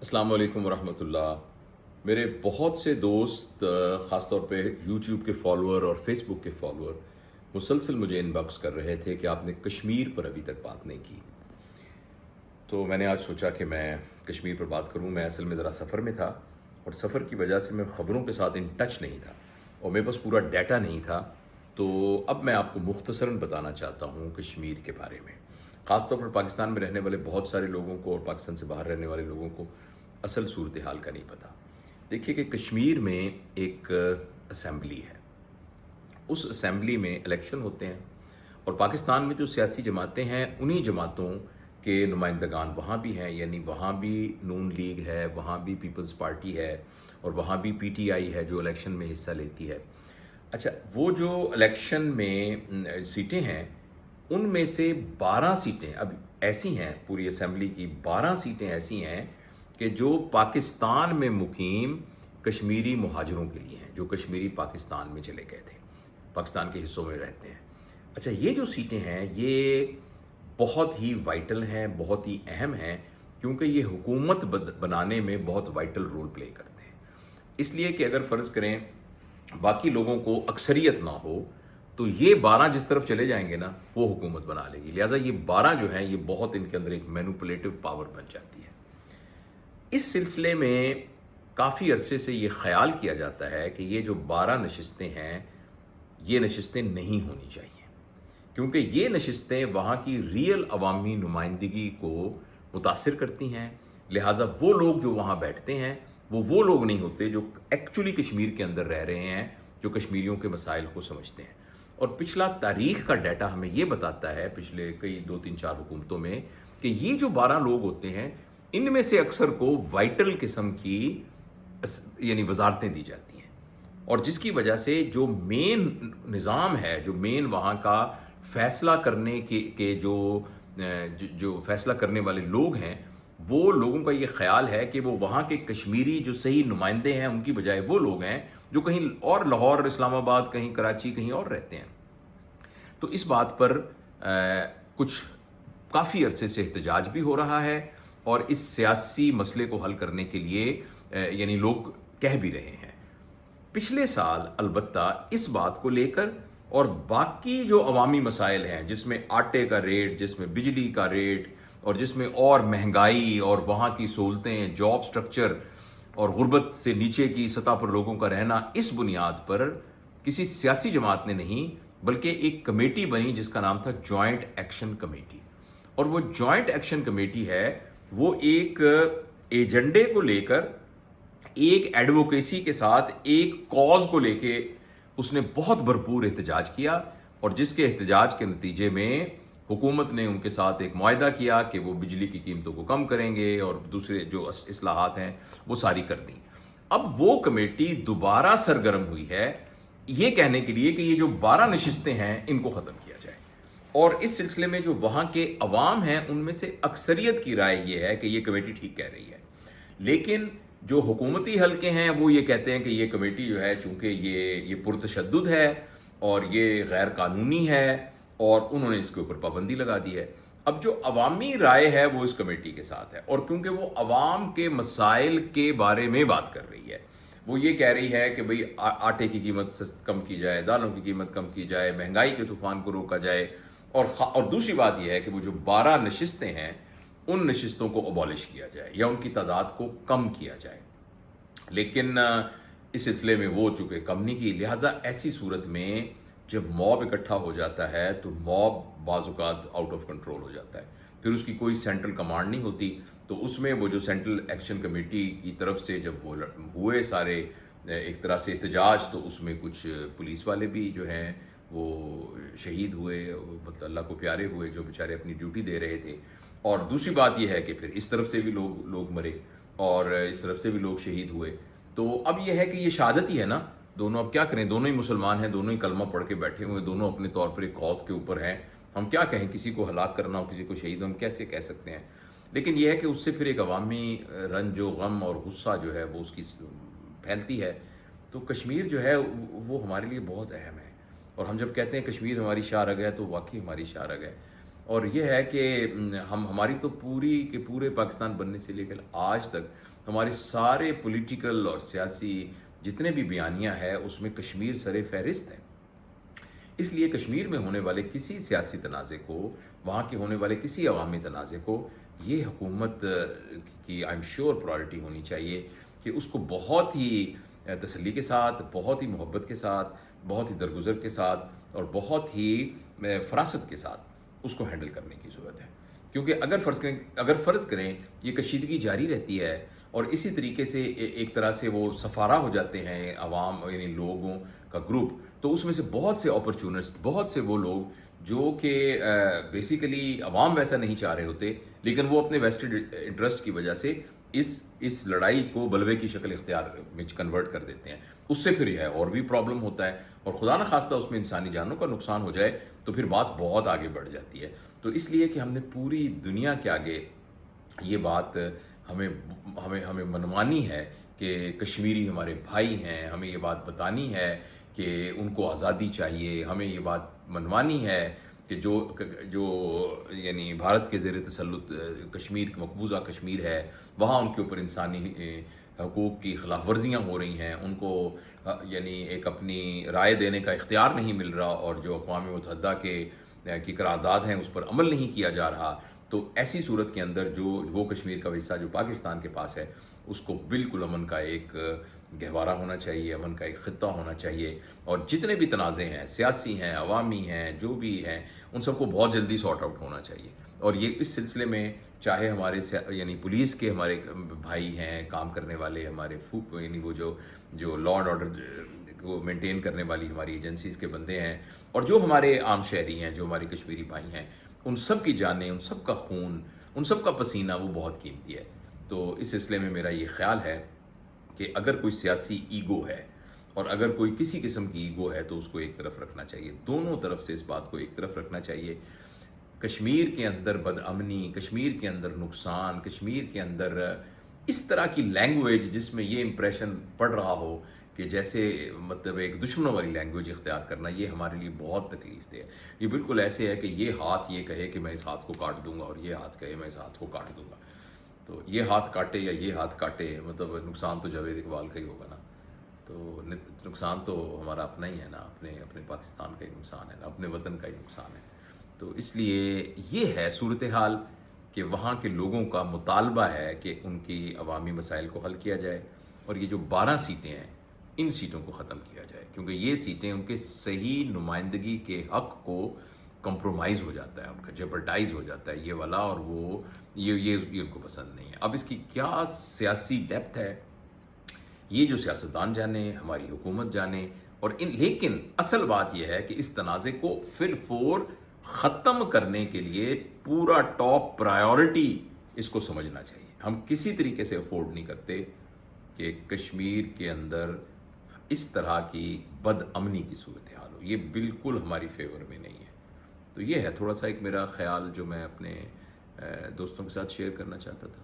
अस्सलाम वालेकुम वरहमतुल्लाह। मेरे बहुत से दोस्त ख़ास तौर पे यूट्यूब के फॉलोअर और फेसबुक के फॉलोअर मुसलसल मुझे इनबॉक्स कर रहे थे कि आपने कश्मीर पर अभी तक बात नहीं की। तो मैंने आज सोचा कि मैं कश्मीर पर बात करूं। मैं असल में ज़रा सफ़र में था और सफ़र की वजह से मैं ख़बरों के साथ इन टच नहीं था और मेरे पास पूरा डाटा नहीं था। तो अब मैं आपको मुख्तसरन बताना चाहता हूँ कश्मीर के बारे में। ख़ास तौर पर पाकिस्तान में रहने वाले बहुत सारे लोगों को और पाकिस्तान से बाहर रहने वाले लोगों को असल सूरत हाल का नहीं पता। देखिए कि कश्मीर में एक असम्बली है, उस असम्बली में इलेक्शन होते हैं और पाकिस्तान में जो सियासी जमातें हैं उन्हीं जमातों के नुमाइंदगान वहाँ भी हैं, यानी वहाँ भी नून लीग है, वहाँ भी पीपल्स पार्टी है और वहाँ भी पीटीआई है जो इलेक्शन में हिस्सा लेती है। अच्छा, वो जो इलेक्शन में सीटें हैं उनमें से 12 सीटें अब ऐसी हैं, पूरी असम्बली की 12 सीटें ऐसी हैं कि जो पाकिस्तान में मुकीम कश्मीरी मुहाजिरों के लिए हैं, जो कश्मीरी पाकिस्तान में चले गए थे, पाकिस्तान के हिस्सों में रहते हैं। अच्छा, ये जो सीटें हैं ये बहुत ही वाइटल हैं, बहुत ही अहम हैं, क्योंकि ये हुकूमत बनाने में बहुत वाइटल रोल प्ले करते हैं। इसलिए कि अगर फ़र्ज़ करें बाकी लोगों को अक्सरियत ना हो तो ये 12 जिस तरफ चले जाएंगे ना वो हुकूमत बना लेगी। लिहाजा ये 12 जो हैं ये बहुत इनके अंदर एक मैनिपुलेटिव पावर बन जाती है। इस सिलसिले में काफ़ी अरसे से ये ख्याल किया जाता है कि ये जो 12 नशिस्तें हैं ये नशिस्तें नहीं होनी चाहिए, क्योंकि ये नशिस्तें वहाँ की रियल अवामी नुमाइंदगी को मुतासिर करती हैं। लिहाजा वो लोग जो वहाँ बैठते हैं वो लोग नहीं होते जो एक्चुअली कश्मीर के अंदर रह रहे हैं, जो कश्मीरियों के मसाइल को समझते हैं। और पिछला तारीख़ का डाटा हमें ये बताता है पिछले कई 2-3-4 हुकूमतों में कि ये जो 12 लोग होते हैं इनमें से अक्सर को वाइटल किस्म की यानी वजारतें दी जाती हैं, और जिसकी वजह से जो मेन निज़ाम है, जो मेन वहाँ का फ़ैसला करने के जो फ़ैसला करने वाले लोग हैं, वो लोगों का ये ख़्याल है कि वो वहाँ के कश्मीरी जो सही नुमाइंदे हैं उनकी बजाय वो लोग हैं जो कहीं और लाहौर, इस्लामाबाद, कहीं कराची, कहीं और रहते हैं। तो इस बात पर कुछ काफ़ी अरसे से एहतजाज भी हो रहा है और इस सियासी मसले को हल करने के लिए यानी लोग कह भी रहे हैं। पिछले साल अलबत्ता इस बात को लेकर और बाकी जो अवामी मसाइल हैं, जिसमें आटे का रेट, जिसमें बिजली का रेट और जिसमें और महंगाई और वहाँ की सहूलतें, जॉब स्ट्रक्चर और गुर्बत से नीचे की सतह पर लोगों का रहना, इस बुनियाद पर किसी सियासी जमात ने नहीं बल्कि एक कमेटी बनी जिसका नाम था जॉइंट एक्शन कमेटी। और वो जॉइंट एक्शन कमेटी है वो एक एजेंडे को लेकर, एक एडवोकेसी के साथ, एक कॉज को लेके उसने बहुत भरपूर एहतजाज किया और जिसके एहतजाज के नतीजे में हुकूमत ने उनके साथ एक मुआहदा किया कि वो बिजली की कीमतों को कम करेंगे और दूसरे जो इस्लाहात हैं वो सारी कर दी। अब वो कमेटी दोबारा सरगर्म हुई है ये कहने के लिए कि ये जो 12 नशिस्तें हैं इनको ख़त्म किया जाए, और इस सिलसिले में जो वहाँ के अवाम हैं उनमें से अक्सरियत की राय ये है कि ये कमेटी ठीक कह रही है। लेकिन जो हुकूमती हलके हैं वो ये कहते हैं कि ये कमेटी जो है चूँकि ये पुरतशद्दुद है और ये गैर कानूनी है और उन्होंने इसके ऊपर पाबंदी लगा दी है। अब जो अवामी राय है वो इस कमेटी के साथ है, और क्योंकि वो अवाम के मसाइल के बारे में बात कर रही है, वो ये कह रही है कि भाई आटे की कीमत कम की जाए, दालों की कीमत कम की जाए, महंगाई के तूफान को रोका जाए, और दूसरी बात यह है कि वो जो 12 नशिस्तें हैं उन नशिस्तों को अबॉलिश किया जाए या उनकी तादाद को कम किया जाए। लेकिन इस सिलसिले में वो चूँकि कम नहीं की, लिहाजा ऐसी सूरत में जब मॉब इकट्ठा हो जाता है तो मॉब बाज़-औक़ात आउट ऑफ कंट्रोल हो जाता है, फिर उसकी कोई सेंट्रल कमांड नहीं होती। तो उसमें वो जो सेंट्रल एक्शन कमेटी की तरफ से जब वो हुए सारे एक तरह से एहतजाज, तो उसमें कुछ पुलिस वाले भी जो हैं वो शहीद हुए, मतलब अल्लाह को प्यारे हुए, जो बेचारे अपनी ड्यूटी दे रहे थे। और दूसरी बात यह है कि फिर इस तरफ से भी लोग मरे और इस तरफ से भी लोग शहीद हुए। तो अब यह है कि ये शहादत ही है ना, दोनों अब क्या करें, दोनों ही मुसलमान हैं, दोनों ही कलमा पढ़ के बैठे हुए, दोनों अपने तौर पर एक कॉज के ऊपर हैं। हम क्या कहें, किसी को हलाक करना हो, किसी को शहीद, हम कैसे कह सकते हैं। लेकिन यह है कि उससे फिर एक अवामी रंज व गम और गुस्सा जो है वो उसकी फैलती है। तो कश्मीर जो है वो हमारे लिए बहुत अहम है, और हम जब कहते हैं कश्मीर हमारी शाह रग है तो वाकई हमारी शाह रग है। اور یہ ہے کہ ہماری تو پوری کے پورے پاکستان بننے سے لے کر آج تک ہمارے سارے پولیٹیکل اور سیاسی جتنے بھی بیانیاں ہیں اس میں کشمیر سر فہرست ہے۔ اس لیے کشمیر میں ہونے والے کسی سیاسی تنازع کو، وہاں کے ہونے والے کسی عوامی تنازع کو، یہ حکومت کی آئی ایم شیور پرائرٹی ہونی چاہیے کہ اس کو بہت ہی تسلی کے ساتھ، بہت ہی محبت کے ساتھ، بہت ہی درگزر کے ساتھ اور بہت ہی فراست کے ساتھ اس کو ہینڈل کرنے کی ضرورت ہے۔ کیونکہ اگر فرض کریں یہ کشیدگی جاری رہتی ہے اور اسی طریقے سے ایک طرح سے وہ سفارہ ہو جاتے ہیں عوام یعنی لوگوں کا گروپ، تو اس میں سے بہت سے اپرچونسٹ، بہت سے وہ لوگ جو کہ بیسیکلی عوام ویسا نہیں چاہ رہے ہوتے، لیکن وہ اپنے ویسٹڈ انٹرسٹ کی وجہ سے اس لڑائی کو بلوے کی شکل اختیار میں کنورٹ کر دیتے ہیں۔ اس سے پھر یہ ہے اور بھی پرابلم ہوتا ہے، اور خدا نہ خواستہ اس میں انسانی جانوں کا نقصان ہو جائے تو پھر بات بہت آگے بڑھ جاتی ہے۔ تو اس لیے کہ ہم نے پوری دنیا کے آگے یہ بات ہمیں منوانی ہے کہ کشمیری ہمارے بھائی ہیں، ہمیں یہ بات بتانی ہے کہ ان کو آزادی چاہیے، ہمیں یہ بات منوانی ہے کہ جو یعنی بھارت کے زیر تسلط کشمیر، مقبوضہ کشمیر ہے، وہاں ان کے اوپر انسانی حقوق کی خلاف ورزیاں ہو رہی ہیں، ان کو یعنی ایک اپنی رائے دینے کا اختیار نہیں مل رہا، اور جو اقوام متحدہ کی قرارداد ہیں اس پر عمل نہیں کیا جا رہا۔ تو ایسی صورت کے اندر جو وہ کشمیر کا حصہ جو پاکستان کے پاس ہے، اس کو بالکل امن کا ایک گہوارہ ہونا چاہیے، امن کا ایک خطہ ہونا چاہیے، اور جتنے بھی تنازع ہیں، سیاسی ہیں، عوامی ہیں، جو بھی ہیں، ان سب کو بہت جلدی سارٹ آؤٹ ہونا چاہیے۔ اور یہ اس سلسلے میں چاہے ہمارے یعنی پولیس کے ہمارے بھائی ہیں، کام کرنے والے ہمارے یعنی وہ جو لا اینڈ آرڈر کو مینٹین کرنے والی ہماری ایجنسیز کے بندے ہیں، اور جو ہمارے عام شہری ہیں، جو ہمارے کشمیری بھائی ہیں، ان سب کی جانیں، ان سب کا خون، ان سب کا پسینہ وہ بہت قیمتی ہے۔ تو اس سلسلے میں میرا یہ خیال ہے کہ اگر کوئی سیاسی ایگو ہے اور اگر کوئی کسی قسم کی ایگو ہے تو اس کو ایک طرف رکھنا چاہیے، دونوں طرف سے اس بات کو ایک طرف رکھنا چاہیے۔ کشمیر کے اندر بد امنی، کشمیر کے اندر نقصان، کشمیر کے اندر اس طرح کی لینگویج جس میں یہ امپریشن پڑ رہا ہو کہ جیسے مطلب ایک دشمنوں والی لینگویج اختیار کرنا، یہ ہمارے لیے بہت تکلیف دہ ہے۔ یہ بالکل ایسے ہے کہ یہ ہاتھ یہ کہے کہ میں اس ہاتھ کو کاٹ دوں گا، اور یہ ہاتھ کہے میں اس ہاتھ کو کاٹ دوں گا۔ تو یہ ہاتھ کاٹے یا یہ ہاتھ کاٹے، مطلب نقصان تو جاوید اقبال کا ہی ہوگا نا۔ تو نقصان تو ہمارا اپنا ہی ہے نا، اپنے پاکستان کا ہی نقصان ہے نا، اپنے وطن کا ہی نقصان ہے۔ تو اس لیے یہ ہے صورتحال کہ وہاں کے لوگوں کا مطالبہ ہے کہ ان کی عوامی مسائل کو حل کیا جائے، اور یہ جو 12 سیٹیں ہیں ان سیٹوں کو ختم کیا جائے، کیونکہ یہ سیٹیں ان کے صحیح نمائندگی کے حق کو کمپرومائز ہو جاتا ہے، ان کا جبرڈائز ہو جاتا ہے یہ والا، اور وہ یہ ان کو پسند نہیں ہے۔ اب اس کی کیا سیاسی ڈیپتھ ہے یہ جو سیاستدان جانے، ہماری حکومت جانے، اور لیکن اصل بات یہ ہے کہ اس تنازع کو پھر ختم کرنے کے لیے پورا ٹاپ پرائیورٹی اس کو سمجھنا چاہیے۔ ہم کسی طریقے سے افورڈ نہیں کرتے کہ کشمیر کے اندر اس طرح کی بد امنی کی صورتحال ہو، یہ بالکل ہماری فیور میں نہیں ہے۔ تو یہ ہے تھوڑا سا ایک میرا خیال جو میں اپنے دوستوں کے ساتھ شیئر کرنا چاہتا تھا۔